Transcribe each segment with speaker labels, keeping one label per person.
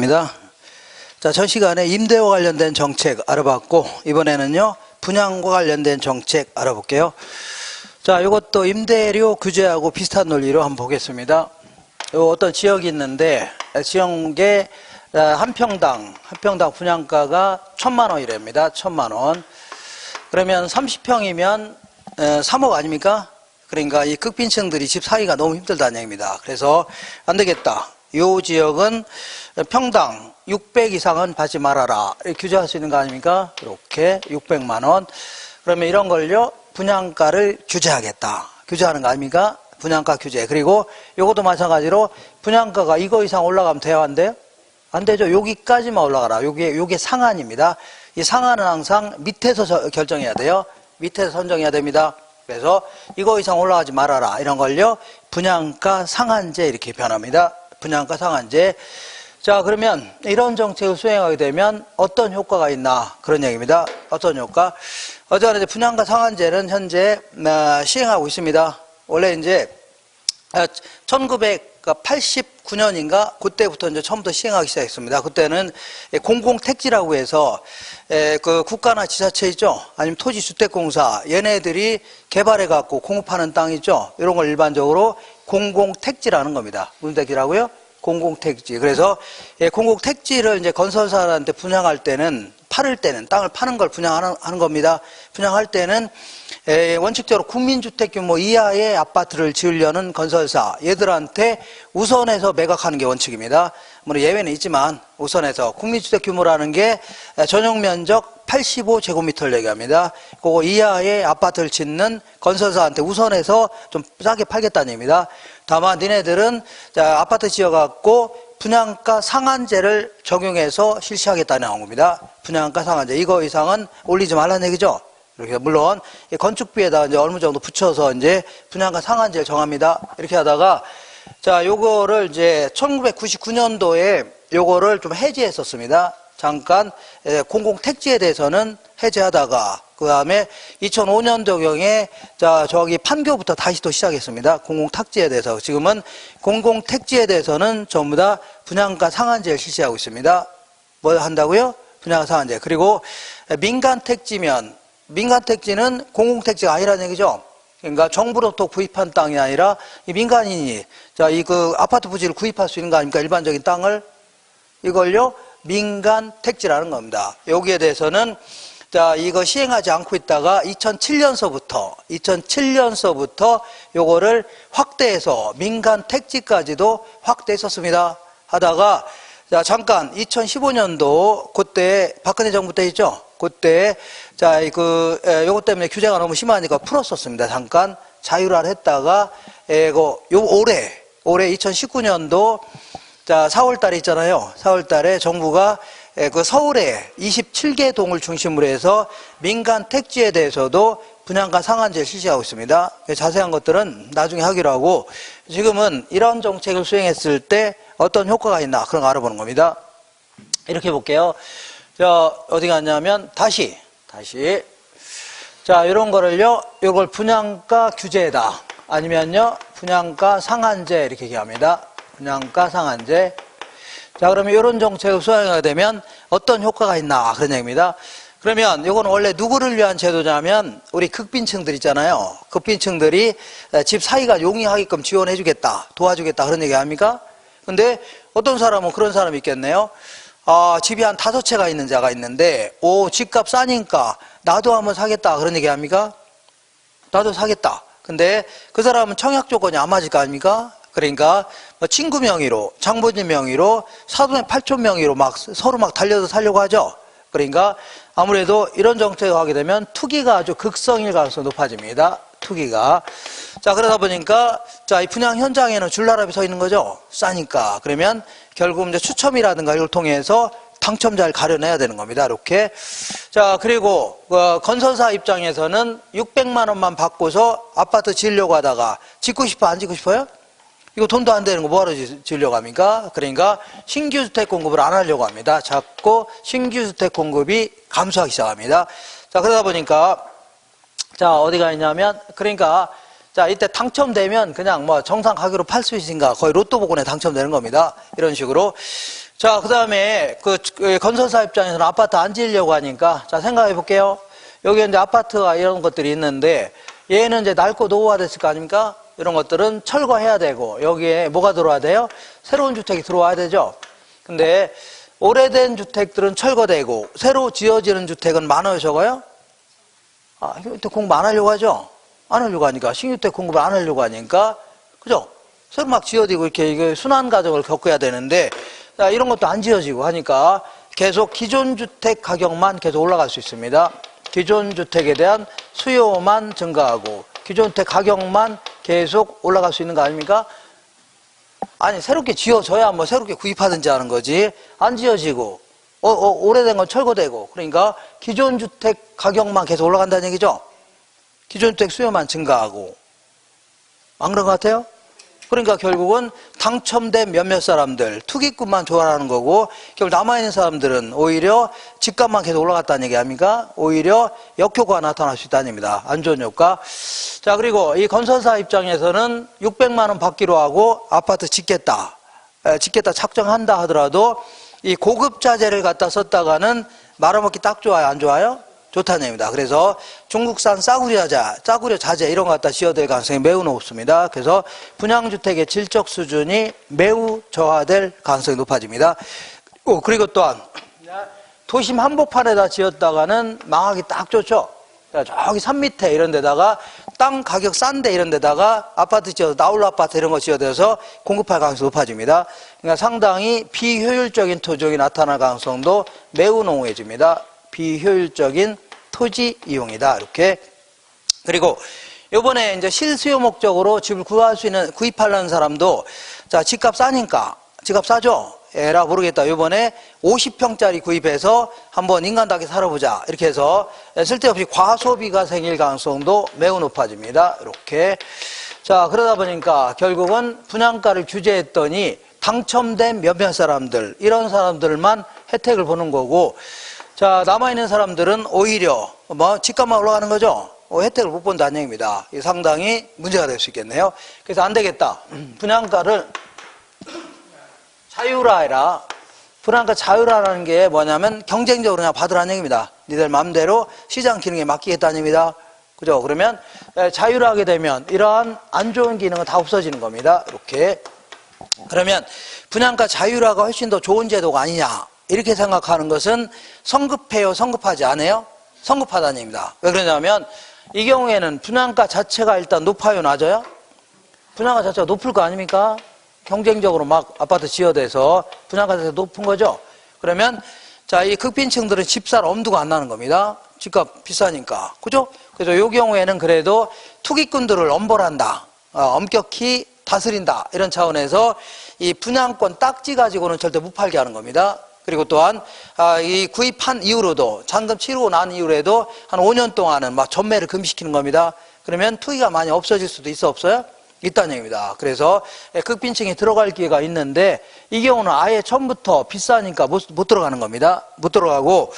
Speaker 1: 반갑습니다. 자, 전 시간에 임대와 관련된 정책 알아봤고, 이번에는요, 분양과 관련된 정책 알아볼게요. 자, 이것도 임대료 규제하고 비슷한 논리로 한번 보겠습니다. 요 어떤 지역이 있는데, 지역에 한 평당 분양가가 1,000만 원이랍니다. 1,000만 원. 그러면 30평이면 3억 아닙니까? 그러니까 이 극빈층들이 집 사기가 너무 힘들다는 얘기입니다. 그래서 안 되겠다. 이 지역은 평당 600 이상은 받지 말아라. 이렇게 규제할 수 있는 거 아닙니까? 이렇게 600만 원. 그러면 이런 걸요, 분양가를 규제하겠다. 규제하는 거 아닙니까? 분양가 규제. 그리고 이것도 마찬가지로 분양가가 이거 이상 올라가면 돼야 한대요? 안 되죠. 여기까지만 올라가라. 요게 상한입니다. 이 상한은 항상 밑에서 결정해야 돼요. 밑에서 선정해야 됩니다. 그래서 이거 이상 올라가지 말아라. 이런 걸요, 분양가 상한제 이렇게 변합니다. 분양가 상한제. 자, 그러면 이런 정책을 수행하게 되면 어떤 효과가 있나 그런 얘기입니다. 어떤 효과? 어쨌든 이제 분양가 상한제는 현재 시행하고 있습니다. 원래 이제 1989년인가 그때부터 이제 처음부터 시행하기 시작했습니다. 그때는 공공택지라고 해서 그 국가나 지자체 있죠, 아니면 토지주택공사 얘네들이 개발해 갖고 공급하는 땅 있죠, 이런 걸 일반적으로 공공택지라는 겁니다. 무슨 택지라고요? 공공택지. 그래서 공공택지를 이제 건설사한테 분양할 때는, 팔을 때는, 땅을 파는 걸 분양하는 겁니다. 분양할 때는 원칙적으로 국민주택 규모 이하의 아파트를 지으려는 건설사 얘들한테 우선해서 매각하는 게 원칙입니다. 물론 예외는 있지만 우선해서 국민주택 규모라는 게 전용 면적 85제곱미터를 얘기합니다. 그거 이하의 아파트를 짓는 건설사한테 우선해서 좀 싸게 팔겠다는 얘기입니다. 다만 니네들은 아파트 지어갖고 분양가 상한제를 적용해서 실시하겠다는 겁니다. 분양가 상한제. 이거 이상은 올리지 말라는 얘기죠. 이렇게 물론 건축비에다가 이제 어느 정도 붙여서 이제 분양가 상한제를 정합니다. 이렇게 하다가 자, 요거를 이제 1999년도에 요거를 좀 해제했었습니다. 잠깐 공공택지에 대해서는 해제하다가 그 다음에 2005년도경에 자, 저기 판교부터 다시 또 시작했습니다. 공공택지에 대해서. 지금은 공공택지에 대해서는 전부 다 분양가 상한제를 실시하고 있습니다. 뭐 한다고요? 분양가 상한제. 그리고 민간택지면, 민간택지는 공공택지가 아니라는 얘기죠. 그러니까 정부로부터 구입한 땅이 아니라 이 민간인이 자, 이 그 아파트 부지를 구입할 수 있는 거 아닙니까? 일반적인 땅을. 이걸요, 민간택지라는 겁니다. 여기에 대해서는 자, 이거 시행하지 않고 있다가 2007년서부터 요거를 확대해서 민간택지까지도 확대했었습니다. 하다가 자, 잠깐 2015년도 그때 박근혜 정부 때 있죠? 그때 자, 요것 때문에 규제가 너무 심하니까 풀었었습니다. 잠깐 자율화를 했다가 올해 2019년도 자, 4월 달에 있잖아요. 4월 달에 정부가 그 서울에 27개 동을 중심으로 해서 민간 택지에 대해서도 분양가 상한제를 실시하고 있습니다. 자세한 것들은 나중에 하기로 하고, 지금은 이런 정책을 수행했을 때 어떤 효과가 있나 그런 거 알아보는 겁니다. 이렇게 볼게요. 자, 어디 갔냐면 다시 자, 이런 거를요, 이걸 분양가 규제다 아니면요 분양가 상한제 이렇게 얘기합니다. 분양가 상한제. 자, 그러면 이런 정책을 수행하게 되면 어떤 효과가 있나 그런 얘기입니다. 그러면 이건 원래 누구를 위한 제도냐면 우리 극빈층들 있잖아요. 극빈층들이 집 사기가 용이하게끔 지원해주겠다, 도와주겠다 그런 얘기 아닙니까? 근데 어떤 사람은 그런 사람이 있겠네요. 아, 집이 한 5채가 있는 자가 있는데 집값 싸니까 나도 한번 사겠다 그런 얘기 합니까? 나도 사겠다. 근데 그 사람은 청약 조건이 안 맞을 거 아닙니까? 그러니까 친구 명의로, 장모님 명의로, 사돈의 8촌 명의로 서로 달려서 살려고 하죠. 그러니까 아무래도 이런 정책을 하게 되면 투기가 아주 극성일 가능성이 높아집니다. 투기가. 자, 그러다 보니까 자, 이 분양 현장에는 줄나랍이 서 있는 거죠. 싸니까. 그러면 결국 이제 추첨이라든가 이걸 통해서 당첨자를 가려내야 되는 겁니다. 이렇게. 자, 그리고 건설사 입장에서는 600만 원만 받고서 아파트 지으려고 하다가 짓고 싶어 안 짓고 싶어요? 이거 돈도 안 되는 거 뭐하러 지으려고 합니까? 그러니까 신규 주택 공급을 안 하려고 합니다. 자꾸 신규 주택 공급이 감소하기 시작합니다. 자, 그러다 보니까 자, 어디가 있냐면 그러니까 자, 이때 당첨되면 그냥 뭐 정상 가격으로 팔 수 있으니까 거의 로또 복권에 당첨되는 겁니다. 이런 식으로. 자, 그 다음에 그 건설사 입장에서는 아파트 안 지으려고 하니까, 자, 생각해 볼게요. 여기 이제 아파트가 이런 것들이 있는데, 얘는 이제 낡고 노후화됐을 거 아닙니까? 이런 것들은 철거해야 되고, 여기에 뭐가 들어와야 돼요? 새로운 주택이 들어와야 되죠. 근데, 오래된 주택들은 철거되고, 새로 지어지는 주택은 많아요, 적어요? 아, 신주택 공급 안 하려고 하죠? 안 하려고 하니까, 신주택 공급을 안 하려고 하니까, 그죠? 새로 막 지어지고 이렇게 이게 순환 과정을 겪어야 되는데, 자, 이런 것도 안 지어지고 하니까 계속 기존 주택 가격만 계속 올라갈 수 있습니다. 기존 주택에 대한 수요만 증가하고 기존 주택 가격만 계속 올라갈 수 있는 거 아닙니까? 아니, 새롭게 지어져야 뭐 새롭게 구입하든지 하는 거지. 안 지어지고 오래된 건 철거되고, 그러니까 기존 주택 가격만 계속 올라간다는 얘기죠. 기존 주택 수요만 증가하고. 안 그런 것 같아요? 그러니까 결국은 당첨된 몇몇 사람들, 투기꾼만 좋아하는 거고, 결국 남아있는 사람들은 오히려 집값만 계속 올라갔다는 얘기 아닙니까? 오히려 역효과가 나타날 수 있다는 얘기입니다. 안 좋은 효과. 자, 그리고 이 건설사 입장에서는 600만 원 받기로 하고 아파트 짓겠다 착정한다 하더라도 이 고급 자재를 갖다 썼다가는 말아먹기 딱 좋아요, 안 좋아요? 좋다는 얘기입니다. 그래서 중국산 싸구려 자재 이런 거 갖다 지어야 될 가능성이 매우 높습니다. 그래서 분양주택의 질적 수준이 매우 저하될 가능성이 높아집니다. 그리고 또한 도심 한복판에다 지었다가는 망하기 딱 좋죠. 저기 산 밑에 이런 데다가 땅 가격 싼데 이런 데다가 아파트 지어서 나홀로 아파트 이런 거 지어서 공급할 가능성이 높아집니다. 그러니까 상당히 비효율적인 토지용이 나타날 가능성도 매우 농후해집니다. 비효율적인 토지 이용이다. 이렇게. 그리고 요번에 이제 실수요 목적으로 집을 구입하려는 사람도, 자, 집값 싸니까, 집값 싸죠? 에라 모르겠다. 요번에 50평짜리 구입해서 한번 인간답게 살아보자. 이렇게 해서 쓸데없이 과소비가 생길 가능성도 매우 높아집니다. 이렇게. 자, 그러다 보니까 결국은 분양가를 규제했더니 당첨된 몇몇 사람들, 이런 사람들만 혜택을 보는 거고, 자, 남아있는 사람들은 오히려 집값만 올라가는 거죠. 혜택을 못 본다는 얘기입니다. 이게 상당히 문제가 될 수 있겠네요. 그래서 안 되겠다. 분양가를 자율화해라. 분양가 자율화라는 게 뭐냐면 경쟁적으로 그냥 받으라는 얘기입니다. 니들 마음대로 시장 기능에 맡기겠다는 얘기입니다. 그죠? 그러면 자율화하게 되면 이러한 안 좋은 기능은 다 없어지는 겁니다. 이렇게. 그러면 분양가 자율화가 훨씬 더 좋은 제도가 아니냐, 이렇게 생각하는 것은 성급해요, 성급하지 않아요? 성급하다는 얘기입니다. 왜 그러냐면 이 경우에는 분양가 자체가 일단 높아요, 낮아요? 분양가 자체가 높을 거 아닙니까? 경쟁적으로 막 아파트 지어대서 분양가 자체가 높은 거죠. 그러면 자, 이 극빈층들은 집 살 엄두가 안 나는 겁니다. 집값 비싸니까. 그죠? 그래서 이 경우에는 그래도 투기꾼들을 엄벌한다, 엄격히 다스린다, 이런 차원에서 이 분양권 딱지 가지고는 절대 못 팔게 하는 겁니다. 그리고 또한 이 구입한 이후로도, 잔금 치르고 난 이후에도 한 5년 동안은 막 전매를 금지시키는 겁니다. 그러면 투기가 많이 없어질 수도 있어, 없어요? 있다는 얘기입니다. 그래서 극빈층에 들어갈 기회가 있는데 이 경우는 아예 처음부터 비싸니까 못 들어가는 겁니다. 못 들어가고,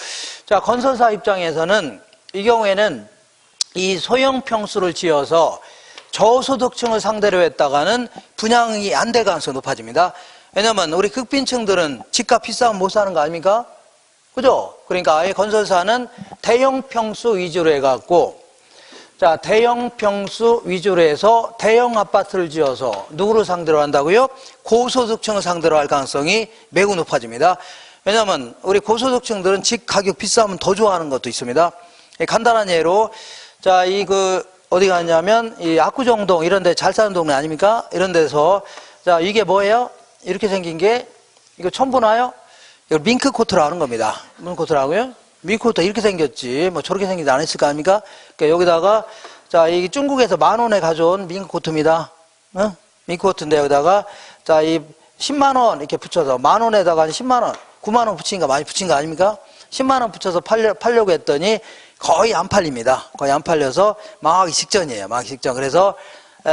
Speaker 1: 자, 건설사 입장에서는 이 경우에는 이 소형 평수를 지어서 저소득층을 상대로 했다가는 분양이 안 될 가능성이 높아집니다. 왜냐면 우리 극빈층들은 집값 비싸면 못 사는 거 아닙니까? 그죠? 그러니까 아예 건설사는 대형 평수 위주로 해갖고, 자, 대형 평수 위주로 해서 대형 아파트를 지어서 누구를 상대로 한다고요? 고소득층을 상대로 할 가능성이 매우 높아집니다. 왜냐면 우리 고소득층들은 집 가격 비싸면 더 좋아하는 것도 있습니다. 간단한 예로, 자, 어디 가냐면 이 압구정동 이런 데 잘 사는 동네 아닙니까? 이런 데서, 자, 이게 뭐예요? 이렇게 생긴 게, 이거 처음 보나요? 이걸 밍크 코트라고 하는 겁니다. 무슨 코트라고요? 밍크 코트 이렇게 생겼지, 뭐 저렇게 생기지 않았을 거 아닙니까? 그러니까 여기다가, 자, 이 중국에서 10,000원에 가져온 밍크 코트입니다. 밍크 코트인데 여기다가, 자, 이 10만원 이렇게 붙여서, 10,000원에다가 10만원, 9만원 붙인 거 많이 붙인 거 아닙니까? 10만원 붙여서 팔려고 했더니 거의 안 팔립니다. 거의 안 팔려서 망하기 직전이에요. 망하기 직전. 그래서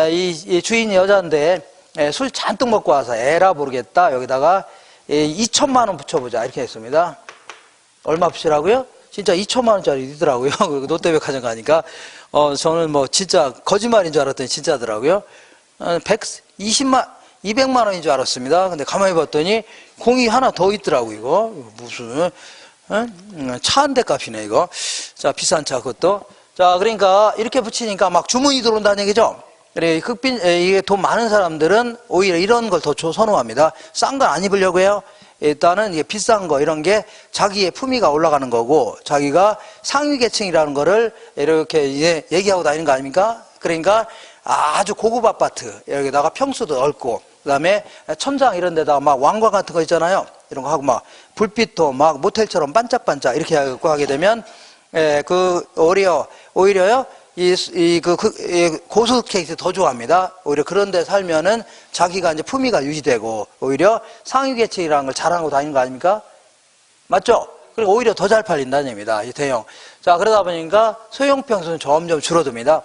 Speaker 1: 이 주인이 여자인데 술 잔뜩 먹고 와서 에라 모르겠다, 여기다가 2천만 원 붙여보자, 이렇게 했습니다. 얼마 붙이라고요? 진짜 2천만 원짜리 있더라고요. 롯데백화점 가니까. 저는 뭐 진짜 거짓말인 줄 알았더니 진짜더라고요. 20만 200만 원인 줄 알았습니다. 근데 가만히 봤더니 공이 하나 더 있더라고, 이거. 무슨, 차 한 대 값이네, 이거. 자, 비싼 차, 그것도. 자, 그러니까 이렇게 붙이니까 막 주문이 들어온다는 얘기죠. 그래, 이게 돈 많은 사람들은 오히려 이런 걸 더 선호합니다. 싼 건 안 입으려고 해요. 일단은 이게 비싼 거, 이런 게 자기의 품위가 올라가는 거고, 자기가 상위 계층이라는 거를 이렇게 얘기하고 다니는 거 아닙니까? 그러니까 아주 고급 아파트, 여기다가 평수도 넓고, 그 다음에 천장 이런 데다가 막 왕관 같은 거 있잖아요. 이런 거 하고 막 불빛도 막 모텔처럼 반짝반짝 이렇게 하게 되면, 오히려요, 고수 케이스 더 좋아합니다. 오히려 그런 데 살면은 자기가 이제 품위가 유지되고, 오히려 상위 계층이라는 걸 자랑하고 다니는 거 아닙니까? 맞죠? 그리고 오히려 더 잘 팔린다는 얘기입니다. 이 대형. 자, 그러다 보니까 소형 평수는 점점 줄어듭니다.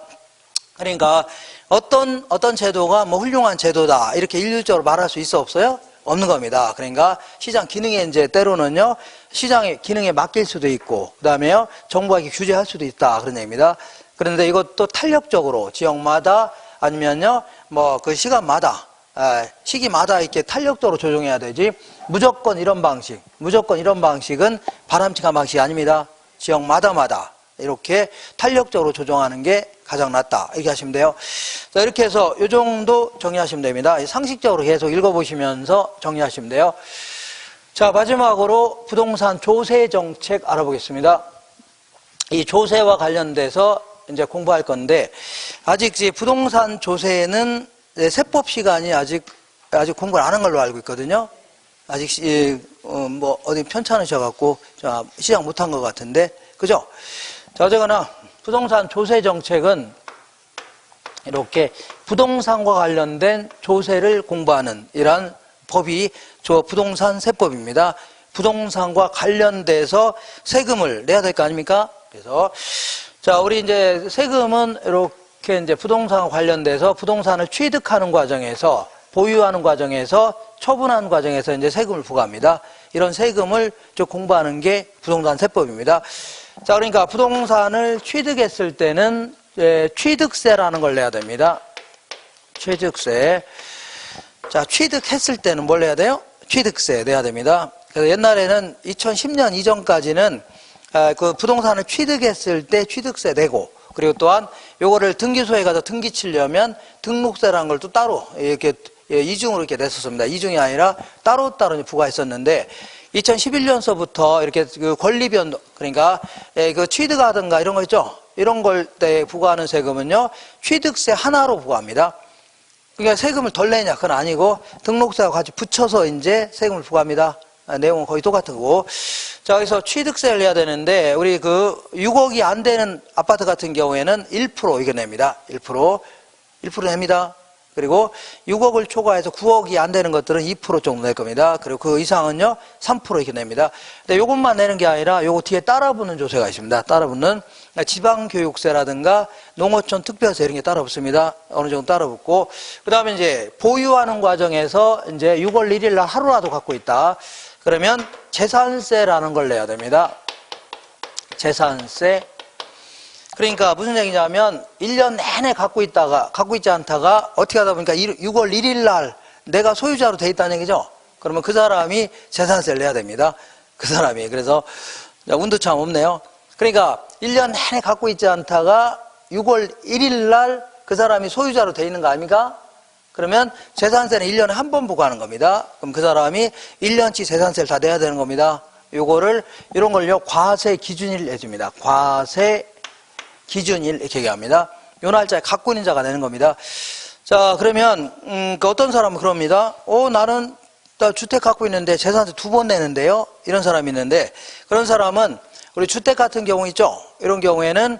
Speaker 1: 그러니까 어떤 제도가 뭐 훌륭한 제도다, 이렇게 일률적으로 말할 수 있어 없어요? 없는 겁니다. 그러니까 시장 기능에 이제 때로는요, 시장의 기능에 맡길 수도 있고, 그 다음에요, 정부가 이렇게 규제할 수도 있다, 그런 얘기입니다. 그런데 이것도 탄력적으로 지역마다 아니면요, 뭐 그 시기마다 이렇게 탄력적으로 조정해야 되지, 무조건 이런 방식은 바람직한 방식이 아닙니다. 지역마다마다 이렇게 탄력적으로 조정하는 게 가장 낫다, 이렇게 하시면 돼요. 자, 이렇게 해서 이 정도 정리하시면 됩니다. 상식적으로 계속 읽어보시면서 정리하시면 돼요. 자, 마지막으로 부동산 조세 정책 알아보겠습니다. 이 조세와 관련돼서 이제 공부할 건데, 아직 이제 부동산 조세는 세법 시간이 아직 공부를 안 한 걸로 알고 있거든요. 아직 뭐 어디 편찮으셔갖고 시작 못한 것 같은데, 그죠? 자, 어쨌거나 부동산 조세 정책은 이렇게 부동산과 관련된 조세를 공부하는 이러한 법이 부동산 세법입니다. 부동산과 관련돼서 세금을 내야 될 거 아닙니까? 그래서 자, 우리 이제 세금은 이렇게 이제 부동산과 관련돼서 부동산을 취득하는 과정에서, 보유하는 과정에서, 처분하는 과정에서 이제 세금을 부과합니다. 이런 세금을 공부하는 게 부동산 세법입니다. 자, 그러니까 부동산을 취득했을 때는 취득세라는 걸 내야 됩니다. 취득세. 자, 취득했을 때는 뭘 내야 돼요? 취득세 내야 됩니다. 그래서 옛날에는 2010년 이전까지는 그 부동산을 취득했을 때 취득세 내고, 그리고 또한 요거를 등기소에 가서 등기 치려면 등록세라는 걸 또 따로 이렇게 이중으로 이렇게 냈었습니다. 이중이 아니라 따로따로 부과했었는데, 2011년서부터 이렇게 그 권리 변동, 그러니까 그 취득하든가 이런 거 있죠? 이런 걸 때 부과하는 세금은요, 취득세 하나로 부과합니다. 그러니까 세금을 덜 내냐? 그건 아니고, 등록세와 같이 붙여서 이제 세금을 부과합니다. 내용은 거의 똑같은 거고. 자, 여기서 취득세를 내야 되는데, 우리 그 6억이 안 되는 아파트 같은 경우에는 1% 이거 냅니다. 1% 냅니다. 그리고 6억을 초과해서 9억이 안 되는 것들은 2% 정도 낼 겁니다. 그리고 그 이상은요, 3% 이렇게 냅니다. 근데 요것만 내는 게 아니라 요거 뒤에 따라붙는 조세가 있습니다. 따라붙는 지방교육세라든가 농어촌 특별세 이런 게 따라붙습니다. 어느 정도 따라붙고, 그 다음에 이제 보유하는 과정에서 이제 6월 1일 날 하루라도 갖고 있다. 그러면 재산세라는 걸 내야 됩니다. 재산세. 그러니까 무슨 얘기냐면 1년 내내 갖고 있지 않다가 어떻게 하다 보니까 6월 1일 날 내가 소유자로 돼 있다는 얘기죠. 그러면 그 사람이 재산세를 내야 됩니다. 그 사람이. 그래서 운도 참 없네요. 그러니까 1년 내내 갖고 있지 않다가 6월 1일 날 그 사람이 소유자로 돼 있는 거 아닙니까? 그러면 재산세는 1년에 한 번 부과하는 겁니다. 그럼 그 사람이 1년치 재산세를 다 내야 되는 겁니다. 이런 걸요, 과세 기준일 내줍니다. 과세 기준일 이렇게 얘기합니다. 요 날짜에 갖고 있는 자가 내는 겁니다. 자, 그러면 어떤 사람은 그럽니다. 나는 주택 갖고 있는데 재산세 2번 내는데요. 이런 사람이 있는데, 그런 사람은 우리 주택 같은 경우 있죠. 이런 경우에는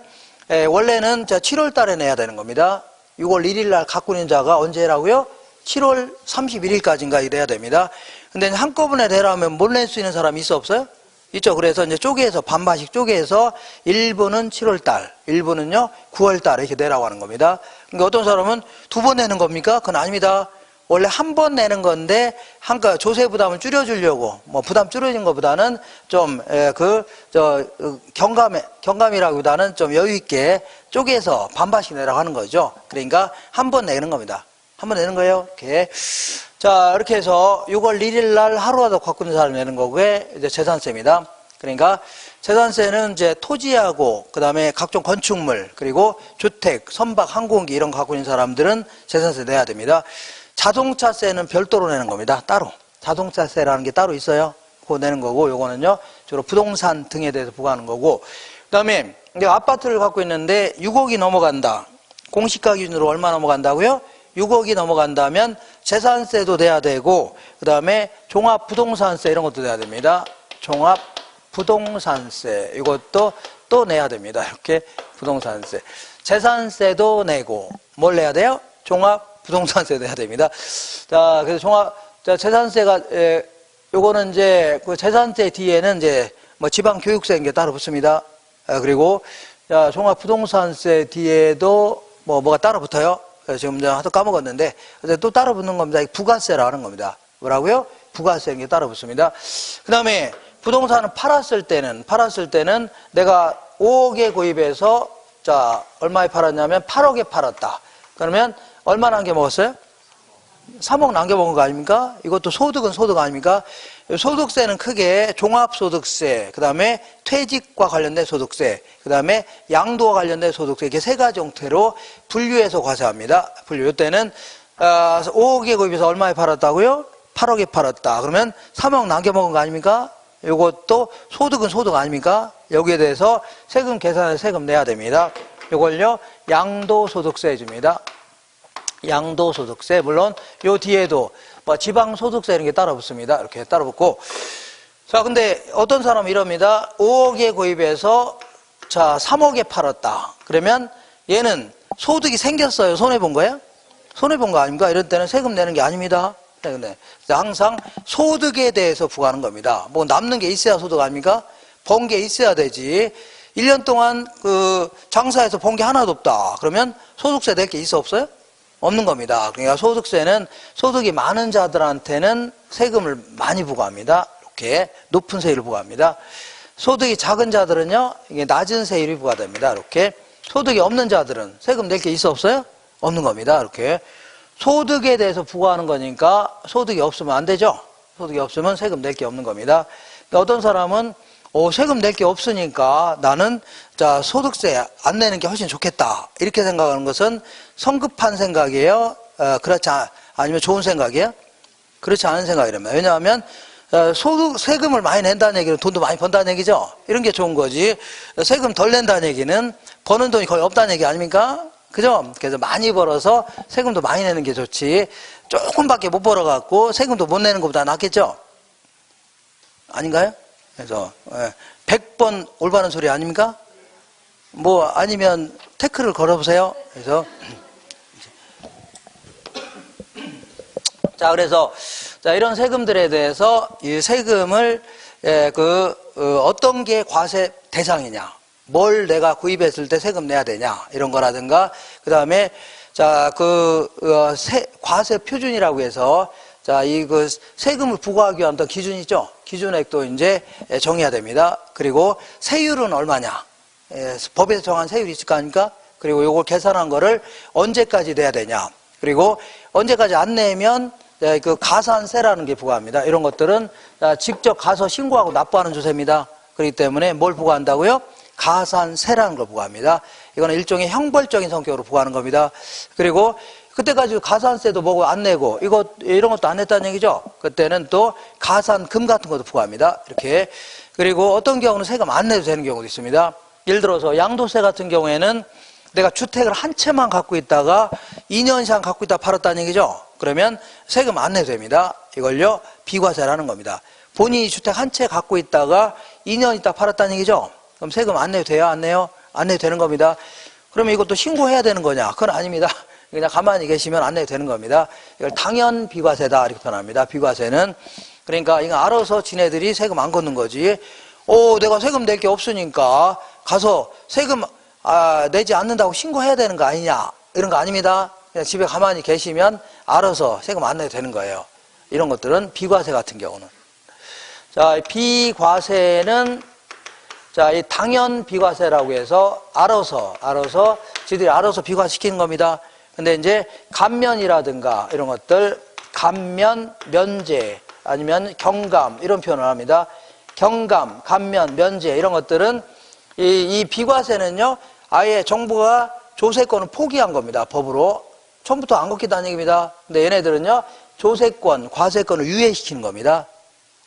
Speaker 1: 원래는 7월 달에 내야 되는 겁니다. 6월 1일 날 갖고 있는 자가 언제라고요? 7월 31일까지인가 내야 됩니다. 근데 한꺼번에 내라면 못 낼 수 있는 사람이 있어 없어요? 있죠. 그래서 이제 쪼개서, 반반씩 쪼개서 일부는 7월 달, 일부는요 9월 달에 이렇게 내라고 하는 겁니다. 그러니까 어떤 사람은 2번 내는 겁니까? 그건 아닙니다. 원래 한 번 내는 건데, 조세 부담을 줄여주려고, 뭐 부담 줄여진 것보다는 좀 경감이라기보다는 좀 여유 있게 쪼개서 반반씩 내라고 하는 거죠. 그러니까 한 번 내는 겁니다. 한 번 내는 거예요. 이렇게. 자, 이렇게 해서 6월 1일 날 하루라도 갖고 있는 사람이 내는 거고요. 이제 재산세입니다. 그러니까 재산세는 이제 토지하고 그다음에 각종 건축물 그리고 주택, 선박, 항공기 이런 거 갖고 있는 사람들은 재산세 내야 됩니다. 자동차세는 별도로 내는 겁니다. 따로. 자동차세라는 게 따로 있어요. 그거 내는 거고 요거는요. 주로 부동산 등에 대해서 부과하는 거고 그다음에 내가 아파트를 갖고 있는데 6억이 넘어간다. 공시가 기준으로 얼마 넘어간다고요? 6억이 넘어간다면 재산세도 내야 되고 그다음에 종합부동산세 이런 것도 내야 됩니다. 종합부동산세 이것도 또 내야 됩니다. 이렇게 부동산세. 재산세도 내고 뭘 내야 돼요? 종합부동산세 내야 됩니다. 자, 그래서 재산세가 요거는 이제 그 재산세 뒤에는 이제 뭐 지방교육세 이게 따로 붙습니다. 그리고 자, 종합부동산세 뒤에도 뭐가 따로 붙어요. 지금 하도 까먹었는데 또 따로 붙는 겁니다. 부가세라는 겁니다. 뭐라고요? 부가세 이게 따로 붙습니다. 그 다음에 부동산을 팔았을 때는 내가 5억에 구입해서 자 얼마에 팔았냐면 8억에 팔았다. 그러면 얼마 남겨먹었어요? 3억 남겨먹은 거 아닙니까? 이것도 소득은 소득 아닙니까? 소득세는 크게 종합소득세, 그 다음에 퇴직과 관련된 소득세, 그 다음에 양도와 관련된 소득세 이렇게 세 가지 형태로 분류해서 과세합니다. 분류. 이때는 5억에 구입해서 얼마에 팔았다고요? 8억에 팔았다. 그러면 3억 남겨먹은 거 아닙니까? 이것도 소득은 소득 아닙니까? 여기에 대해서 세금 계산해서 세금 내야 됩니다. 이걸요 양도소득세 해줍니다. 양도소득세. 물론 요 뒤에도 뭐 지방소득세 이런 게 따라 붙습니다. 이렇게 따라 붙고. 자, 근데 어떤 사람은 이럽니다. 5억에 구입해서 자 3억에 팔았다. 그러면 얘는 소득이 생겼어요? 손해본 거야? 손해본 거 아닙니까? 이럴 때는 세금 내는 게 아닙니다. 네. 항상 소득에 대해서 부과하는 겁니다. 뭐 남는 게 있어야 소득 아닙니까? 번 게 있어야 되지. 1년 동안 그 장사해서 번 게 하나도 없다. 그러면 소득세 낼 게 있어 없어요? 없는 겁니다. 그러니까 소득세는 소득이 많은 자들한테는 세금을 많이 부과합니다. 이렇게 높은 세율을 부과합니다. 소득이 작은 자들은요, 이게 낮은 세율이 부과됩니다. 이렇게 소득이 없는 자들은 세금 낼 게 있어 없어요? 없는 겁니다. 이렇게 소득에 대해서 부과하는 거니까 소득이 없으면 안 되죠. 소득이 없으면 세금 낼 게 없는 겁니다. 그러니까 어떤 사람은 세금 낼 게 없으니까 나는 자 소득세 안 내는 게 훨씬 좋겠다 이렇게 생각하는 것은 성급한 생각이에요. 그렇지 아니면 좋은 생각이에요? 그렇지 않은 생각이랍니다. 왜냐하면 세금을 많이 낸다는 얘기는 돈도 많이 번다는 얘기죠. 이런 게 좋은 거지. 세금 덜 낸다는 얘기는 버는 돈이 거의 없다는 얘기 아닙니까? 그죠? 그래서 많이 벌어서 세금도 많이 내는 게 좋지. 조금밖에 못 벌어갖고 세금도 못 내는 것보다 낫겠죠? 아닌가요? 그래서 100번 올바른 소리 아닙니까? 뭐 아니면 태클을 걸어보세요. 그래서 자 그래서 자 이런 세금들에 대해서 이 세금을 어떤 게 과세 대상이냐, 뭘 내가 구입했을 때 세금 내야 되냐 이런 거라든가 그 다음에 자 과세 표준이라고 해서 자, 세금을 부과하기 위한 어떤 기준이 있죠? 기준액도 이제 정해야 됩니다. 그리고 세율은 얼마냐? 법에서 정한 세율이 있을 거 아닙니까? 그리고 요걸 계산한 거를 언제까지 내야 되냐? 그리고 언제까지 안 내면 그 가산세라는 게 부과합니다. 이런 것들은 직접 가서 신고하고 납부하는 조세입니다. 그렇기 때문에 뭘 부과한다고요? 가산세라는 걸 부과합니다. 이거는 일종의 형벌적인 성격으로 부과하는 겁니다. 그리고 그때까지 가산세도 뭐고 안 내고 이런 것도 안 냈다는 얘기죠. 그때는 또 가산금 같은 것도 부과합니다. 이렇게. 그리고 어떤 경우는 세금 안 내도 되는 경우도 있습니다. 예를 들어서 양도세 같은 경우에는 내가 주택을 한 채만 갖고 있다가 2년 이상 갖고 있다 팔았다는 얘기죠. 그러면 세금 안 내도 됩니다. 이걸요 비과세라는 겁니다. 본인이 주택 한 채 갖고 있다가 2년 있다 팔았다는 얘기죠. 그럼 세금 안 내도 돼요? 안 내요? 안 내도 되는 겁니다. 그러면 이것도 신고해야 되는 거냐? 그건 아닙니다. 그냥 가만히 계시면 안 내도 되는 겁니다. 이걸 당연 비과세다 이렇게 표현합니다. 비과세는 그러니까 이거 알아서 지네들이 세금 안 걷는 거지. 내가 세금 낼 게 없으니까 가서 세금 내지 않는다고 신고해야 되는 거 아니냐 이런 거 아닙니다. 그냥 집에 가만히 계시면 알아서 세금 안 내도 되는 거예요. 이런 것들은 비과세 같은 경우는. 자, 비과세는 자, 이 당연 비과세라고 해서 알아서 지들이 알아서 비과시키는 겁니다. 근데 이제 감면이라든가 이런 것들 감면, 면제, 아니면 경감 이런 표현을 합니다. 경감, 감면, 면제 이런 것들은 이 비과세는요 아예 정부가 조세권을 포기한 겁니다. 법으로 처음부터 안 걷겠다는 얘기입니다. 근데 얘네들은요 조세권, 과세권을 유예시키는 겁니다.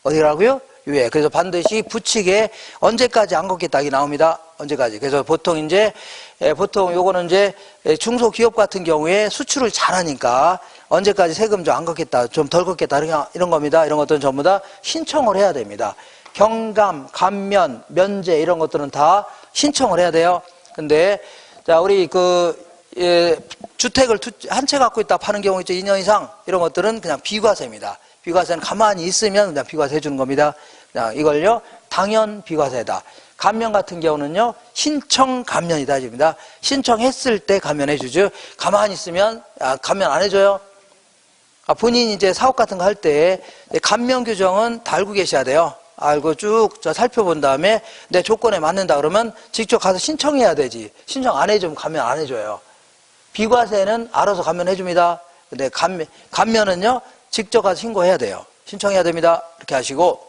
Speaker 1: 어디라고요? 유예. 그래서 반드시 부칙에 언제까지 안 걷겠다 이 나옵니다. 언제까지. 그래서 보통 요거는 이제 중소기업 같은 경우에 수출을 잘하니까 언제까지 세금 좀 안 걷겠다, 좀 덜 걷겠다 이런 겁니다. 이런 것들은 전부 다 신청을 해야 됩니다. 경감, 감면, 면제 이런 것들은 다 신청을 해야 돼요. 근데 자 우리 주택을 한 채 갖고 있다 파는 경우 있죠. 2년 이상 이런 것들은 그냥 비과세입니다. 비과세는 가만히 있으면 그냥 비과세 해주는 겁니다. 그냥 이걸요 당연 비과세다. 감면 같은 경우는요 신청 감면이다 입니다. 신청했을 때 감면해 주죠. 가만히 있으면 감면 안 해줘요. 본인이 이제 사업 같은 거 할 때 감면 규정은 다 알고 계셔야 돼요. 알고 쭉 살펴본 다음에 내 조건에 맞는다 그러면 직접 가서 신청해야 되지. 신청 안 해주면 감면 안 해줘요. 비과세는 알아서 감면해 줍니다. 근데 감면은요 직접 가서 신고해야 돼요. 신청해야 됩니다. 이렇게 하시고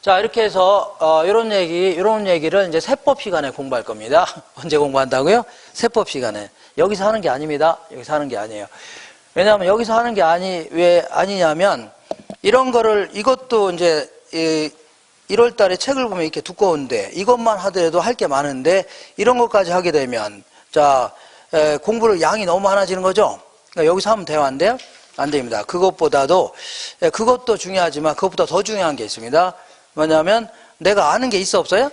Speaker 1: 자 이렇게 해서 이런 얘기를 이제 세법 시간에 공부할 겁니다. 언제 공부한다고요? 세법 시간에. 여기서 하는 게 아닙니다. 여기서 하는 게 아니에요. 왜냐하면 여기서 하는 게 왜 아니냐면 이런 거를 이것도 이제 1월 달에 책을 보면 이렇게 두꺼운데 이것만 하더라도 할 게 많은데 이런 것까지 하게 되면 자 공부를 양이 너무 많아지는 거죠. 그러니까 여기서 하면 돼요, 안 돼요? 안 됩니다. 그것보다도 그것도 중요하지만 그것보다 더 중요한 게 있습니다. 뭐냐면 내가 아는 게 있어 없어요?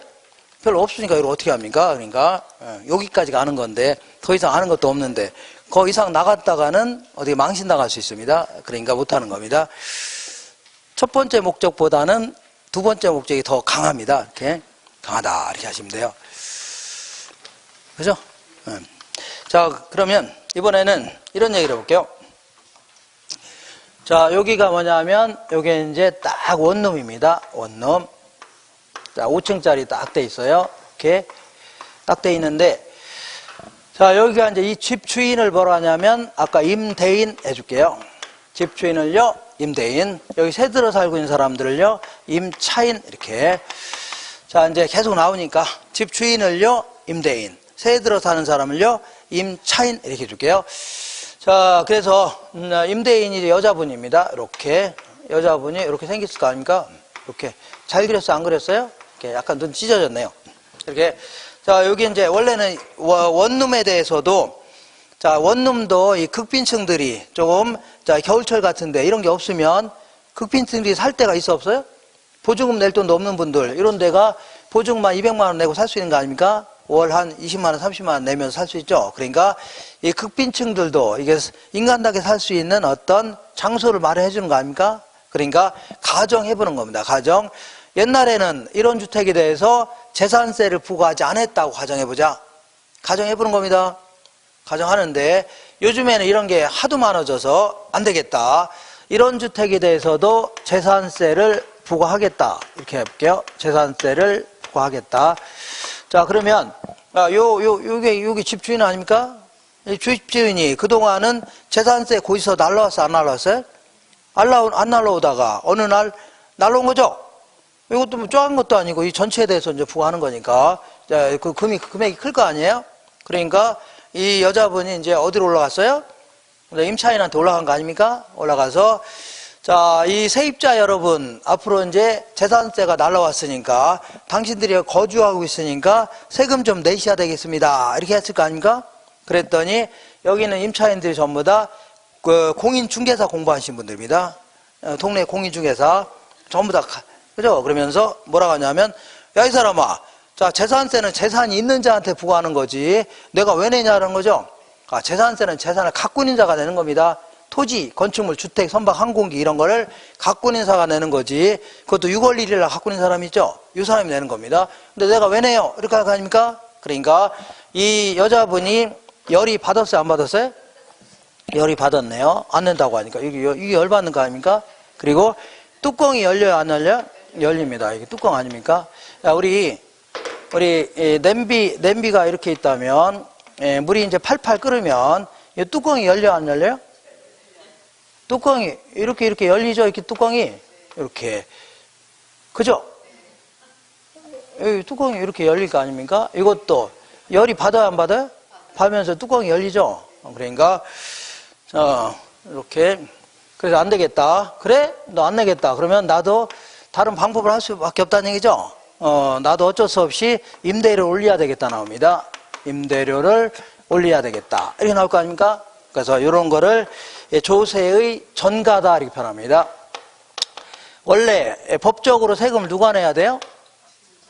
Speaker 1: 별로 없으니까 이걸 어떻게 합니까? 그러니까 여기까지가 아는 건데 더 이상 아는 것도 없는데 그 이상 나갔다가는 어디 망신 나갈 수 있습니다. 그러니까 못하는 겁니다. 첫 번째 목적보다는 두 번째 목적이 더 강합니다. 이렇게 강하다 이렇게 하시면 돼요. 그죠? 자 그러면 이번에는 이런 얘기를 해볼게요. 자 여기가 뭐냐면 여기 이제 딱 원룸입니다. 원룸. 자 5층짜리 딱 돼 있어요. 이렇게 딱 돼 있는데 자 여기가 이제 이 집 주인을 뭐라 하냐면 아까 임대인 해줄게요. 집 주인을요 임대인, 여기 새 들어 살고 있는 사람들을요 임차인 이렇게. 자 이제 계속 나오니까 집 주인을요 임대인, 새 들어 사는 사람을요 임차인 이렇게 해줄게요. 자 그래서 임대인이 여자분입니다. 이렇게 여자분이 이렇게 생겼을 거 아닙니까? 이렇게 잘 그렸어요? 안 그렸어요? 이렇게 약간 눈 찢어졌네요. 이렇게. 자 여기 이제 원래는 원룸에 대해서도 자 원룸도 이 극빈층들이 조금 자 겨울철 같은데 이런 게 없으면 극빈층들이 살 데가 있어 없어요? 보증금 낼 돈도 없는 분들 이런 데가 보증금만 200만 원 내고 살 수 있는 거 아닙니까? 월 한 20만 원 30만 원 내면서 살 수 있죠. 그러니까 이 극빈층들도 이게 인간답게 살 수 있는 어떤 장소를 마련해 주는 거 아닙니까? 그러니까 가정해 보는 겁니다. 가정. 옛날에는 이런 주택에 대해서 재산세를 부과하지 않았다고 가정해 보자. 가정해 보는 겁니다. 가정하는데 요즘에는 이런 게 하도 많아져서 안 되겠다. 이런 주택에 대해서도 재산세를 부과하겠다. 이렇게 해볼게요. 재산세를 부과하겠다. 자, 그러면, 요게 집주인 아닙니까? 이 집주인이 그동안은 재산세 고지서 날라왔어, 안 날라왔어요? 안 날라오다가 어느 날 날라온 거죠? 이것도 뭐 쪼한 것도 아니고 이 전체에 대해서 이제 부과하는 거니까. 자, 그 금액이 클 거 아니에요? 그러니까 이 여자분이 이제 어디로 올라갔어요? 임차인한테 올라간 거 아닙니까? 올라가서 자, 이 세입자 여러분 앞으로 이제 재산세가 날라왔으니까 당신들이 거주하고 있으니까 세금 좀 내셔야 되겠습니다. 이렇게 했을 거 아닙니까? 그랬더니 여기는 임차인들이 전부 다 그 공인중개사 공부하신 분들입니다. 동네 공인중개사 전부 다 그죠? 그러면서 뭐라고 하냐면 야 이 사람아, 자 재산세는 재산이 있는 자한테 부과하는 거지 내가 왜 내냐는 거죠. 재산세는 재산을 갖고 있는 자가 내는 겁니다. 토지, 건축물, 주택, 선박, 항공기 이런 거를 갖고 있는 자가 내는 거지. 그것도 6월 1일 날 갖고 있는 사람이 있죠. 이 사람이 내는 겁니다. 근데 내가 왜 내요? 이렇게 할 거 아닙니까? 그러니까 이 여자분이 열이 받았어요? 안 받았어요? 열이 받았네요. 안 낸다고 하니까 이게 열 받는 거 아닙니까? 그리고 뚜껑이 열려요? 안 열려요? 열립니다. 이게 뚜껑 아닙니까? 야, 우리 냄비가 이렇게 있다면 물이 이제 팔팔 끓으면 이 뚜껑이 열려 안 열려요? 뚜껑이 이렇게 열리죠? 이렇게 뚜껑이 이렇게. 그죠? 여기 뚜껑이 이렇게 열릴 거 아닙니까? 이것도 열이 받아요, 안 받아요? 받으면서 뚜껑이 열리죠? 그러니까, 이렇게. 그래서 안 되겠다. 그래? 너 안 내겠다. 그러면 나도 다른 방법을 할 수밖에 없다는 얘기죠? 나도 어쩔 수 없이 임대료를 올려야 되겠다 나옵니다. 임대료를 올려야 되겠다. 이렇게 나올 거 아닙니까? 그래서 이런 거를 조세의 전가다 이렇게 표현합니다. 원래 법적으로 세금을 누가 내야 돼요?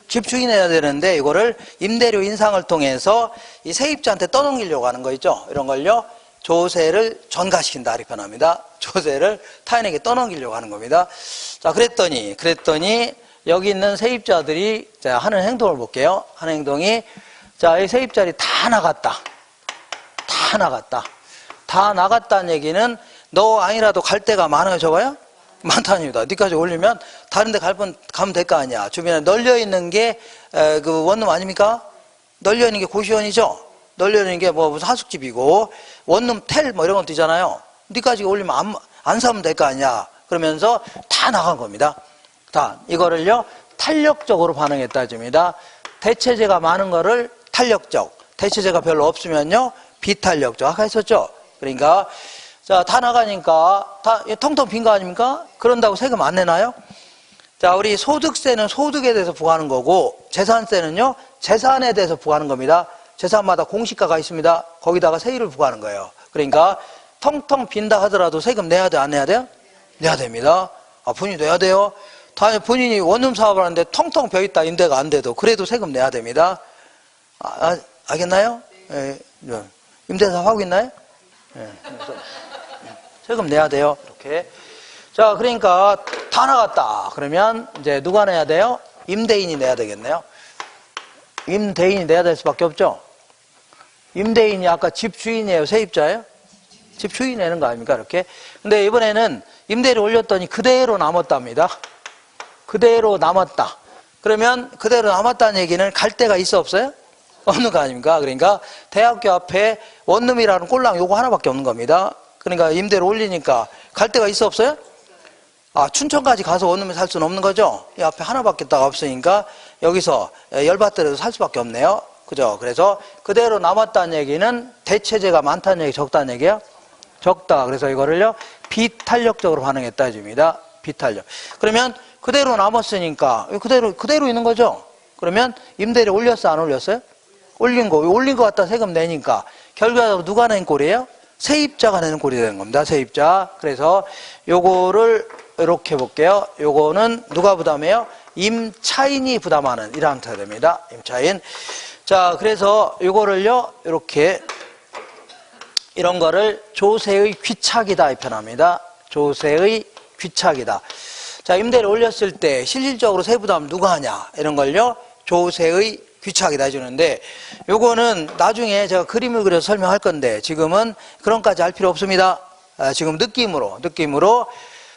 Speaker 1: 집주인이 내야 되는데 이거를 임대료 인상을 통해서 이 세입자한테 떠넘기려고 하는 거 있죠? 이런 걸요. 조세를 전가시킨다 이렇게 표현합니다. 조세를 타인에게 떠넘기려고 하는 겁니다. 자, 그랬더니 여기 있는 세입자들이 자, 하는 행동을 볼게요. 하는 행동이 자, 이 세입자들이 다 나갔다. 다 나갔다는 얘기는 너 아니라도 갈 데가 많아요, 적어요? 많다닙니다. 니까지 올리면 다른 데 가면 될 거 아니야. 주변에 널려 있는 게 그 원룸 아닙니까? 널려 있는 게 고시원이죠. 널려 있는 게 뭐 무슨 하숙집이고 원룸 텔 뭐 이런 것도 있잖아요. 니까지 올리면 안 사면 될 거 아니야. 그러면서 다 나간 겁니다. 다 이거를요 탄력적으로 반응했다 줍니다. 대체재가 많은 거를 탄력적, 대체재가 별로 없으면요 비탄력적. 아까 했었죠. 그러니까 자, 다 나가니까 다 텅텅 빈 거 아닙니까? 그런다고 세금 안 내나요? 자, 우리 소득세는 소득에 대해서 부과하는 거고 재산세는요 재산에 대해서 부과하는 겁니다. 재산마다 공시가가 있습니다. 거기다가 세율을 부과하는 거예요. 그러니까 텅텅 빈다 하더라도 세금 내야 돼, 안 내야 돼요? 내야 됩니다. 본인이 내야 돼요. 본인이 원룸 사업을 하는데 텅텅 비어있다 임대가 안 돼도 그래도 세금 내야 됩니다. 알겠나요? 예, 임대 사업 하고 있나요? 예, 세금 내야 돼요. 이렇게. 자, 그러니까 다 나갔다. 그러면 이제 누가 내야 돼요? 임대인이 내야 되겠네요. 임대인이 내야 될 수밖에 없죠. 임대인이 아까 집주인이에요, 세입자예요? 집주인이 내는 거 아닙니까? 이렇게. 근데 이번에는 임대를 올렸더니 그대로 남았답니다. 그대로 남았다. 그러면 그대로 남았다는 얘기는 갈 데가 있어 없어요? 없는 거 아닙니까? 그러니까 대학교 앞에 원룸이라는 꼴랑 요거 하나밖에 없는 겁니다. 그러니까 임대를 올리니까 갈 데가 있어 없어요? 춘천까지 가서 원룸에 살 수는 없는 거죠? 이 앞에 하나밖에 딱 없으니까 여기서 열받더라도 살 수밖에 없네요. 그죠? 그래서 그대로 남았다는 얘기는 대체재가 많다는 얘기, 적다는 얘기예요? 적다. 그래서 이거를요 비탄력적으로 반응했다 해줍니다. 비탄력. 그러면 그대로 남았으니까 그대로 있는 거죠? 그러면 임대료 올렸어, 안 올렸어요? 올린 거 갖다 세금 내니까 결과적으로 누가 낸 꼴이에요? 세입자가 내는 꼴이 되는 겁니다. 세입자. 그래서 요거를 이렇게 볼게요. 요거는 누가 부담해요? 임차인이 부담하는 이런 형태가 됩니다. 임차인. 자, 그래서 요거를요 이렇게 이런 거를 조세의 귀착이다 이 표현합니다. 조세의 귀착이다. 자, 임대를 올렸을 때 실질적으로 세부담 누가 하냐 이런 걸요 조세의 귀착이다 해주는데 요거는 나중에 제가 그림을 그려서 설명할 건데 지금은 그런까지 할 필요 없습니다. 지금 느낌으로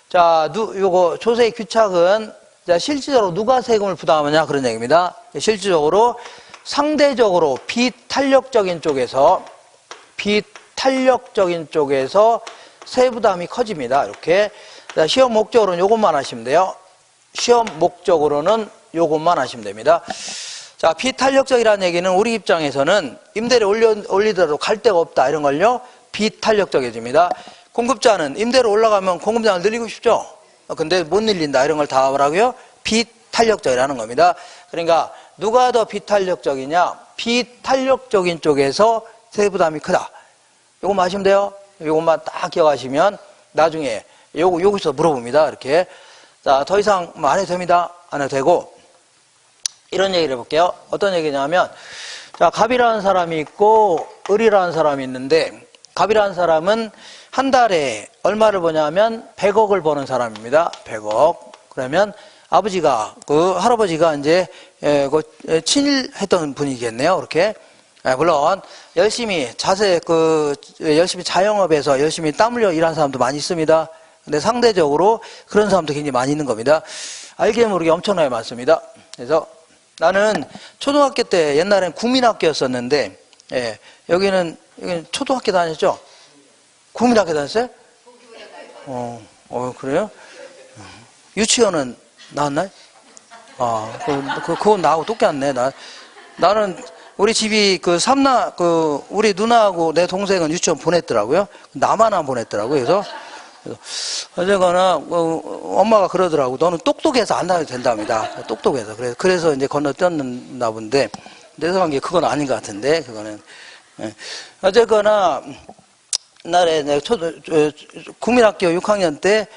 Speaker 1: 자, 요거 조세의 귀착은 자, 실질적으로 누가 세금을 부담하느냐 그런 얘기입니다. 실질적으로 상대적으로 비탄력적인 쪽에서 세부담이 커집니다. 이렇게. 자, 시험 목적으로는 요것만 하시면 돼요. 시험 목적으로는 요것만 하시면 됩니다. 자, 비탄력적이라는 얘기는 우리 입장에서는 임대를 올리더라도 갈 데가 없다 이런 걸요 비탄력적이집니다. 공급자는 임대로 올라가면 공급량을 늘리고 싶죠. 근데 못 늘린다 이런 걸 다 뭐라고요? 비탄력적이라는 겁니다. 그러니까 누가 더 비탄력적이냐? 비탄력적인 쪽에서 세부담이 크다. 요것만 하시면 돼요. 요것만 딱 기억하시면 나중에 여기서 물어봅니다. 이렇게. 자, 더 이상 안 해도 됩니다. 안 해도 되고. 이런 얘기를 해볼게요. 어떤 얘기냐면, 자, 갑이라는 사람이 있고, 을이라는 사람이 있는데, 갑이라는 사람은 한 달에 얼마를 버냐면 100억을 버는 사람입니다. 100억. 그러면 아버지가, 할아버지가 이제, 친일했던 분이겠네요. 그렇게. 물론, 열심히 열심히 자영업에서 열심히 땀 흘려 일하는 사람도 많이 있습니다. 근데 상대적으로 그런 사람도 굉장히 많이 있는 겁니다. 알게 모르게 엄청나게 많습니다. 그래서 나는 초등학교 때 옛날엔 국민학교였었는데, 여기는 초등학교 다녔죠? 국민학교 다녔어요? 그래요? 유치원은 나왔나요? 그건 나하고 똑같네. 나는, 우리 집이 우리 누나하고 내 동생은 유치원 보냈더라고요. 나만 안 보냈더라고요. 그래서 어쨌거나, 엄마가 그러더라고. 너는 똑똑해서 안 나와도 된답니다. 똑똑해서. 그래서 이제 건너뛰었나 본데, 내 생각에 그건 아닌 것 같은데, 그거는. 예. 어쨌거나, 옛날에 내가 국민학교 6학년 때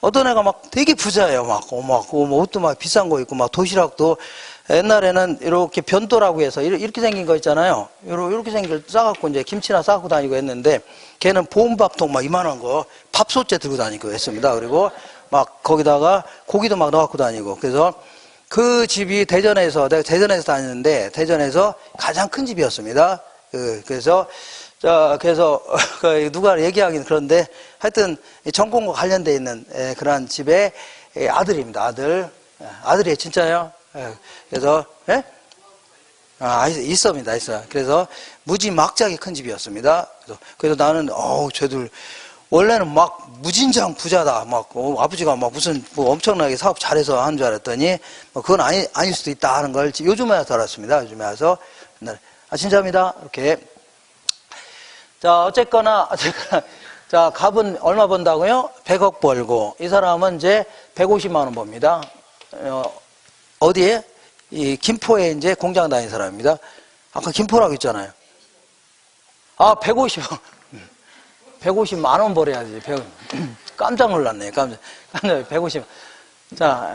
Speaker 1: 어떤 애가 막 되게 부자예요. 옷도 막 비싼 거 입고, 막 도시락도 옛날에는 이렇게 변도라고 해서 이렇게 생긴 거 있잖아요. 이렇게 생긴 걸 싸갖고 이제 김치나 싸고 다니고 했는데 걔는 보온밥통 막 이만한 거 밥솥째 들고 다니고 했습니다. 그리고 막 거기다가 고기도 막 넣어갖고 다니고. 그래서 그 집이 내가 대전에서 다녔는데 대전에서 가장 큰 집이었습니다. 그래서 누가 얘기하기는 그런데 하여튼 전공과 관련돼 있는 그런 집의 아들입니다. 아들이에요. 진짜요? 그래서 있습니다. 있어요. 그래서 무지막지하게 큰 집이었습니다. 그래서 나는 쟤들 원래는 막 무진장 부자다. 아버지가 막 무슨 엄청나게 사업 잘해서 하는 줄 알았더니 그건 아닐 수도 있다 하는 걸 요즘에 와서 알았습니다. 요즘에 와서 진짜입니다. 이렇게. 자, 어쨌거나, 자, 갑은 얼마 번다고요? 100억 벌고, 이 사람은 이제 150만 원 법니다. 어디에? 이 김포에 이제 공장 다닌 사람입니다. 아까 김포라고 했잖아요. 150만 원 벌어야지. 깜짝 놀랐네. 150. 자,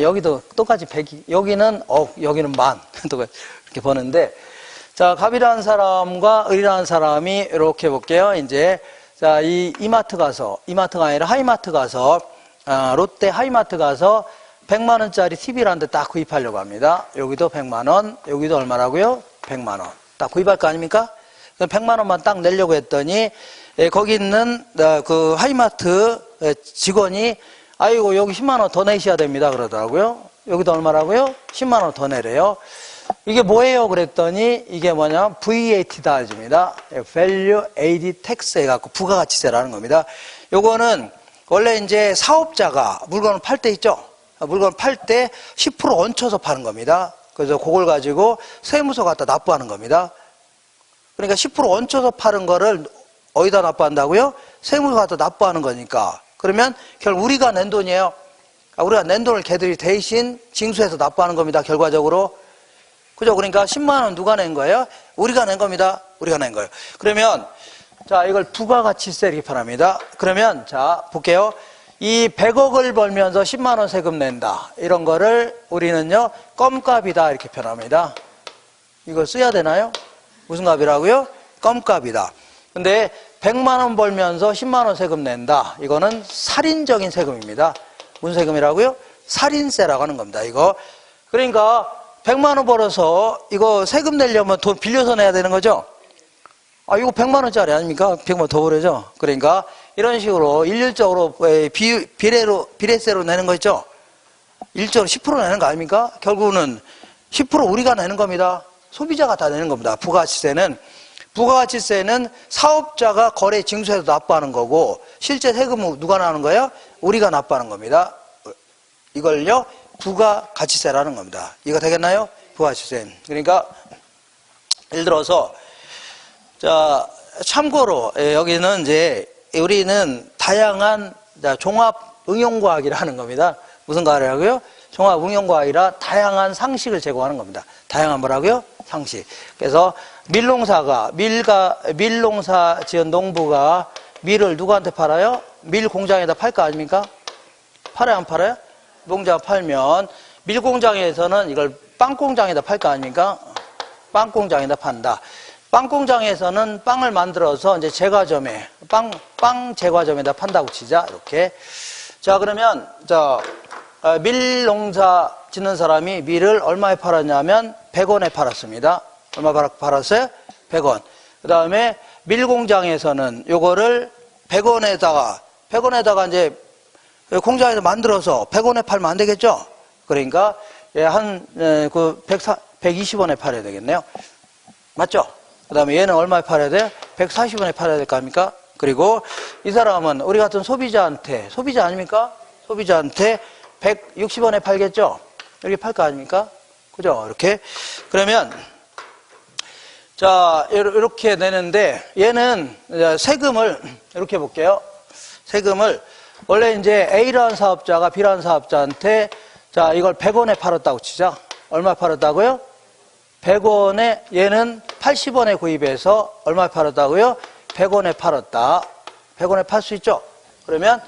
Speaker 1: 여기도 똑같이 100, 여기는 만. 이렇게 버는데, 자, 갑이라는 사람과 을이라는 사람이 이렇게 볼게요. 이제, 자, 이마트가 아니라 하이마트 가서, 롯데 하이마트 가서 100만 원짜리 TV라는 데 딱 구입하려고 합니다. 여기도 100만 원, 여기도 얼마라고요? 100만 원. 딱 구입할 거 아닙니까? 100만 원만 딱 내려고 했더니, 거기 있는 그 하이마트 직원이, 아이고, 여기 10만 원 더 내셔야 됩니다. 그러더라고요. 여기도 얼마라고요? 10만 원 더 내래요. 이게 뭐예요? 그랬더니 이게 뭐냐? VAT다 해줍니다. Value Added Tax 해갖고 부가가치세라는 겁니다. 요거는 원래 이제 사업자가 물건을 팔 때 있죠? 물건을 팔 때 10% 얹혀서 파는 겁니다. 그래서 그걸 가지고 세무서 갖다 납부하는 겁니다. 그러니까 10% 얹혀서 파는 거를 어디다 납부한다고요? 세무서 갖다 납부하는 거니까. 그러면 결국 우리가 낸 돈이에요. 우리가 낸 돈을 걔들이 대신 징수해서 납부하는 겁니다. 결과적으로. 그죠? 그러니까 10만 원 누가 낸 거예요? 우리가 낸 겁니다. 우리가 낸 거예요. 그러면 자, 이걸 부가가치세 이렇게 표현합니다. 그러면 자, 볼게요. 이 100억을 벌면서 10만 원 세금 낸다. 이런 거를 우리는요, 껌값이다 이렇게 표현합니다. 이걸 써야 되나요? 무슨 값이라고요? 껌값이다. 근데 100만 원 벌면서 10만 원 세금 낸다. 이거는 살인적인 세금입니다. 무슨 세금이라고요? 살인세라고 하는 겁니다. 이거. 그러니까 100만 원 벌어서 이거 세금 내려면 돈 빌려서 내야 되는 거죠? 이거 100만 원짜리 아닙니까? 100만 원 더 벌어죠? 그러니까 이런 식으로 일률적으로 비례세로 내는 거 있죠? 일적으로 10% 내는 거 아닙니까? 결국은 10% 우리가 내는 겁니다. 소비자가 다 내는 겁니다. 부가가치세는 사업자가 거래 징수해서 납부하는 거고 실제 세금은 누가 나는 거예요? 우리가 납부하는 겁니다. 이걸요 부가가치세라는 겁니다. 이거 되겠나요? 부가가치세. 그러니까 예를 들어서 자 참고로 여기는 이제 우리는 다양한 종합응용과학이라는 겁니다. 무슨 과학이라고요? 종합응용과학이라 다양한 상식을 제공하는 겁니다. 다양한 뭐라고요? 상식. 그래서 밀농사 지은 농부가 밀을 누구한테 팔아요? 밀 공장에다 팔 거 아닙니까? 팔아요, 안 팔아요? 농장 팔면 밀 공장에서는 이걸 빵 공장에다 팔 거 아닙니까? 빵 공장에다 판다. 빵 공장에서는 빵을 만들어서 이제 제과점에 빵 제과점에다 판다고 치자. 이렇게. 자, 그러면 밀 농사 짓는 사람이 밀을 얼마에 팔았냐면 100원에 팔았습니다. 얼마 팔았어요? 100원. 그 다음에 밀 공장에서는 요거를 100원에다가 이제 공장에서 만들어서 100원에 팔면 안 되겠죠? 그러니까 한 120원에 팔아야 되겠네요. 맞죠? 그 다음에 얘는 얼마에 팔아야 돼요? 140원에 팔아야 될 거 아닙니까? 그리고 이 사람은 우리 같은 소비자 아닙니까? 소비자한테 160원에 팔겠죠? 이렇게 팔 거 아닙니까? 그죠? 이렇게. 그러면, 자, 이렇게 내는데, 얘는 세금을, 이렇게 볼게요. 세금을, 원래 이제 A라는 사업자가 B라는 사업자한테, 자, 이걸 100원에 팔았다고 치자. 얼마 팔았다고요? 100원에, 얘는 80원에 구입해서 얼마 팔았다고요? 100원에 팔았다. 100원에 팔 수 있죠? 그러면,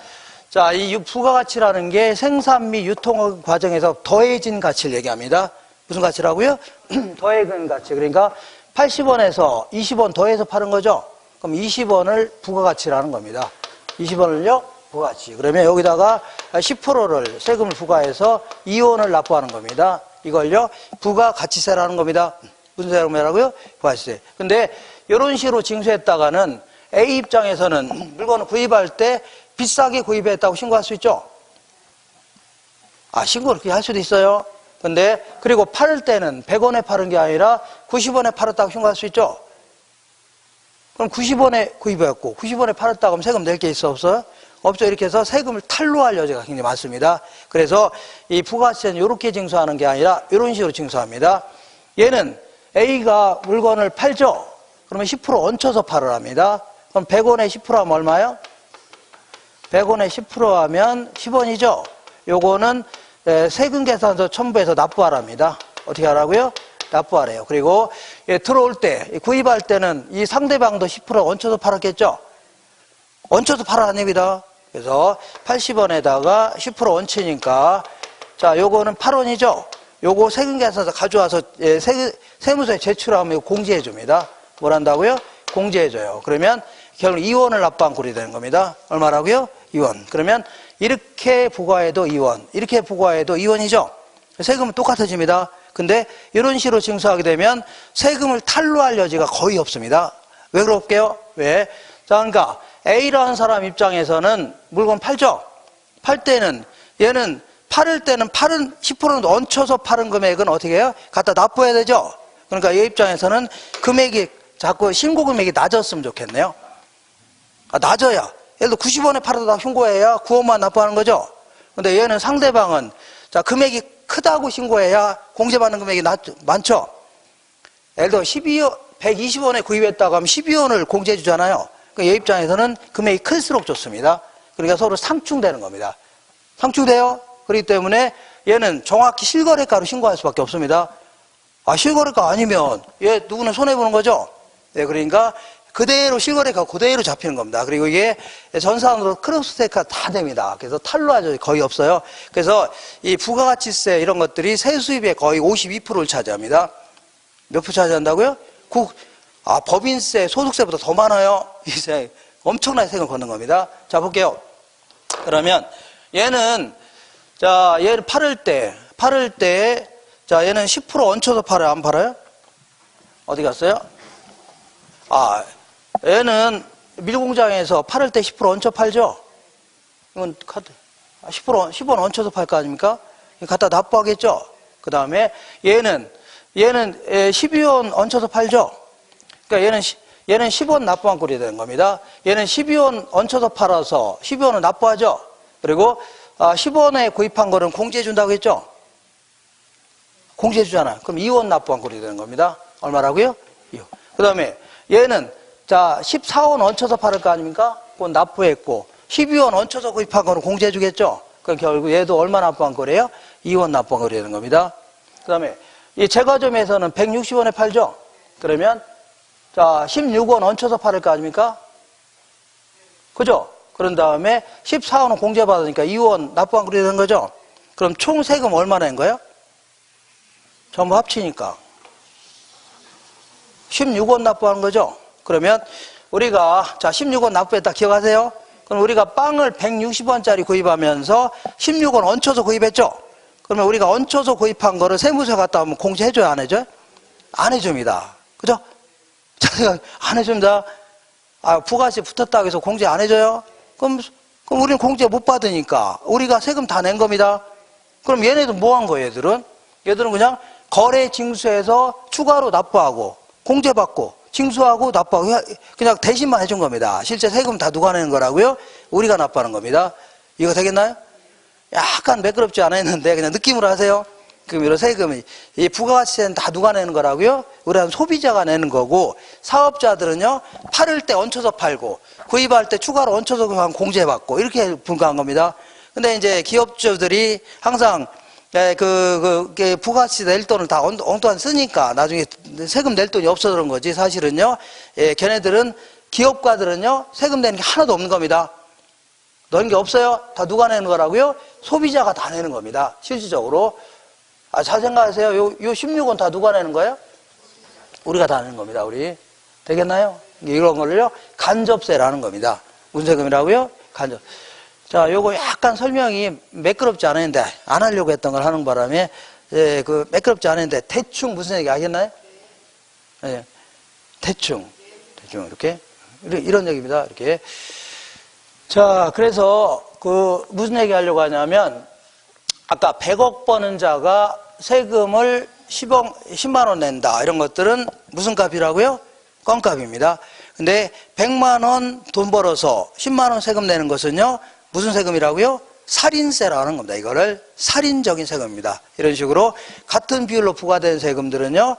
Speaker 1: 자, 이 부가가치라는 게 생산 및 유통 과정에서 더해진 가치를 얘기합니다. 무슨 가치라고요? 더해진 가치. 그러니까 80원에서 20원 더해서 파는 거죠? 그럼 20원을 부가가치라는 겁니다. 20원을요? 부가가치. 그러면 여기다가 10%를 세금을 부과해서 2원을 납부하는 겁니다. 이걸요? 부가가치세라는 겁니다. 무슨 세라고요? 부가가치세. 근데 이런 식으로 징수했다가는 A 입장에서는 물건을 구입할 때 비싸게 구입했다고 신고할 수 있죠? 신고를 그렇게 할 수도 있어요. 근데, 그리고 팔을 때는 100원에 파는 게 아니라 90원에 팔았다고 신고할 수 있죠? 그럼 90원에 구입했고, 90원에 팔았다고 하면 세금 낼 게 있어, 없어요? 없죠. 이렇게 해서 세금을 탈루할 여지가 굉장히 많습니다. 그래서 이 부가가치세는 이렇게 징수하는 게 아니라 이런 식으로 징수합니다. 얘는 A가 물건을 팔죠? 그러면 10% 얹혀서 팔을 합니다. 그럼 100원에 10% 하면 얼마요? 100원에 10% 하면 10원이죠? 요거는 세금 계산서 첨부해서 납부하랍니다. 어떻게 하라고요? 납부하래요. 그리고 들어올 때, 구입할 때는 이 상대방도 10% 얹혀서 팔았겠죠? 얹혀서 팔아냅니다. 그래서 80원에다가 10% 얹히니까, 자, 요거는 8원이죠? 요거 세금 계산서 가져와서 세무서에 제출하면 공제해 줍니다. 뭘 한다고요? 공제해줘요. 그러면 결국 2원을 납부한 꼴이 되는 겁니다. 얼마라고요? 2원. 그러면 이렇게 부과해도 2원, 이렇게 부과해도 2원이죠? 세금은 똑같아집니다. 근데 이런 식으로 징수하게 되면 세금을 탈루할 여지가 거의 없습니다. 왜 그럴게요? 왜? 자, 그러니까 A라는 사람 입장에서는 물건 팔죠? 팔 때는 얘는 팔을 때는 10%는 얹혀서 파는 금액은 어떻게 해요? 갖다 납부해야 되죠? 그러니까 얘 입장에서는 금액이 자꾸 신고 금액이 낮았으면 좋겠네요. 낮아야. 예를 들어 90원에 팔아도 신고해야 9원만 납부하는 거죠. 근데 얘는 상대방은 자 금액이 크다고 신고해야 공제받는 금액이 많죠. 예를 들어 120원에 구입했다고 하면 12원을 공제해 주잖아요. 그러니까 얘 입장에서는 금액이 클수록 좋습니다. 그러니까 서로 상충되는 겁니다. 상충돼요. 그렇기 때문에 얘는 정확히 실거래가로 신고할 수밖에 없습니다. 실거래가 아니면 얘 누구는 손해보는 거죠. 네, 그러니까 그대로 실거래가 그대로 잡히는 겁니다. 그리고 이게 전산으로 크로스체크가 다 됩니다. 그래서 탈루할 적이 거의 없어요. 그래서 이 부가가치세 이런 것들이 세수입의 거의 52%를 차지합니다. 몇 프로 차지한다고요? 법인세, 소득세보다 더 많아요. 이제 엄청나게 세금을 걷는 겁니다. 자, 볼게요. 그러면 얘는 자, 얘를 팔을 때 자, 얘는 10% 얹혀서 팔아요? 안 팔아요? 어디 갔어요? 얘는 밀공장에서 팔을 때 10% 얹혀 팔죠? 이건 카드. 10원 얹혀서 팔 거 아닙니까? 갖다 납부하겠죠? 그 다음에 얘는 12원 얹혀서 팔죠? 그러니까 얘는 10원 납부한 꼴이 되는 겁니다. 얘는 12원 얹혀서 팔아서 12원을 납부하죠? 그리고 10원에 구입한 거는 공제해 준다고 했죠? 공제해 주잖아요. 그럼 2원 납부한 꼴이 되는 겁니다. 얼마라고요? 2원. 그 다음에 얘는 자 14원 얹혀서 팔을 거 아닙니까? 그건 납부했고 12원 얹혀서 구입한 거는 공제해 주겠죠? 그럼 결국 얘도 얼마 납부한 거래요? 2원 납부한 거래야 되는 겁니다. 그 다음에 이 제과점에서는 160원에 팔죠? 그러면 자 16원 얹혀서 팔을 거 아닙니까? 그죠? 그런 다음에 14원은 공제받으니까 2원 납부한 거래야 되는 거죠? 그럼 총 세금 얼마나 낸 거예요? 전부 합치니까 16원 납부하는 거죠? 그러면 우리가 자 16원 납부했다 기억하세요? 그럼 우리가 빵을 160원짜리 구입하면서 16원 얹혀서 구입했죠? 그러면 우리가 얹혀서 구입한 거를 세무서에 갔다 오면 공제해줘요? 안 해줘요? 안 해줍니다. 그죠? 안 해줍니다. 부가세 붙었다고 해서 공제 안 해줘요? 그럼 우리는 공제 못 받으니까 우리가 세금 다 낸 겁니다. 그럼 얘네들 뭐 한 거예요? 얘들은 그냥 거래 징수해서 추가로 납부하고 공제받고 징수하고 납부하고 그냥 대신만 해준 겁니다. 실제 세금 다 누가 내는 거라고요? 우리가 납부하는 겁니다. 이거 되겠나요? 약간 매끄럽지 않아 있는데 그냥 느낌으로 하세요. 그럼 이런 세금이 이 부가가치세는 다 누가 내는 거라고요? 우리는 소비자가 내는 거고 사업자들은요 팔을 때 얹혀서 팔고 구입할 때 추가로 얹혀서 공제받고 이렇게 분가한 겁니다. 근데 이제 기업주들이 항상 부가가치 낼 돈을 다 엉뚱한 쓰니까 나중에 세금 낼 돈이 없어서 그런 거지 사실은요. 걔네들은 기업가들은요 세금 내는 게 하나도 없는 겁니다. 넣은 게 없어요. 다 누가 내는 거라고요? 소비자가 다 내는 겁니다. 실질적으로. 잘 생각하세요. 요 16원 다 누가 내는 거예요? 우리가 다 내는 겁니다. 우리. 되겠나요? 이런 걸요 간접세라는 겁니다. 무슨 세금이라고요? 간접. 자, 요거 약간 설명이 매끄럽지 않았는데 안 하려고 했던 걸 하는 바람에 그 매끄럽지 않았는데 대충 무슨 얘기 하겠나요? 예. 대충 이렇게 이런 얘기입니다. 이렇게. 자, 그래서 그 무슨 얘기 하려고 하냐면 아까 100억 버는 자가 세금을 10만 원 낸다. 이런 것들은 무슨 값이라고요? 껌값입니다. 근데 100만 원 돈 벌어서 10만 원 세금 내는 것은요. 무슨 세금이라고요? 살인세라는 겁니다. 이거를 살인적인 세금입니다. 이런 식으로 같은 비율로 부과된 세금들은요.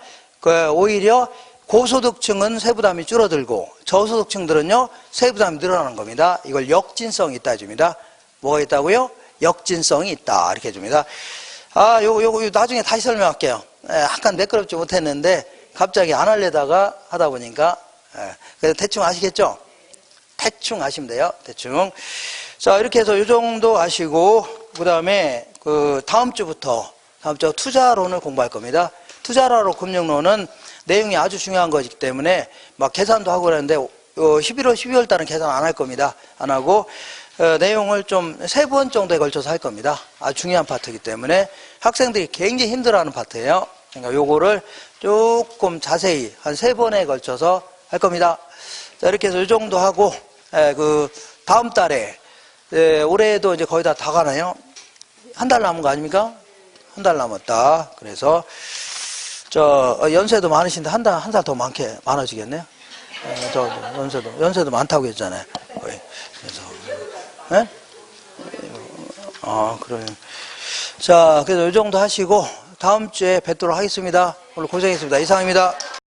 Speaker 1: 오히려 고소득층은 세부담이 줄어들고 저소득층들은요. 세부담이 늘어나는 겁니다. 이걸 역진성이 있다 해줍니다. 뭐가 있다고요? 역진성이 있다. 이렇게 해줍니다. 요거 나중에 다시 설명할게요. 약간 매끄럽지 못했는데 갑자기 안 하려다가 하다 보니까 그래서 대충 아시겠죠? 대충 아시면 돼요. 대충. 자, 이렇게 해서 이 정도 아시고 그 다음에 다음 주부터 투자론을 공부할 겁니다. 투자론 금융론은 내용이 아주 중요한 거기 때문에 막 계산도 하고 그러는데 11월, 12월 달은 계산 안 할 겁니다. 안 하고 내용을 좀 3번 정도에 걸쳐서 할 겁니다. 아주 중요한 파트이기 때문에 학생들이 굉장히 힘들어하는 파트예요. 그러니까 요거를 조금 자세히 한 3번에 걸쳐서 할 겁니다. 자, 이렇게 해서 이 정도 하고 다음 달에 올해도 이제 거의 다 가나요? 한 달 남은 거 아닙니까? 한 달 남았다. 그래서 연세도 많으신데 한 살 더 많아지겠네요. 연세도 많다고 했잖아요. 거의. 그래서 네? 그래요. 자, 그래서 이 정도 하시고 다음 주에 뵙도록 하겠습니다. 오늘 고생했습니다. 이상입니다.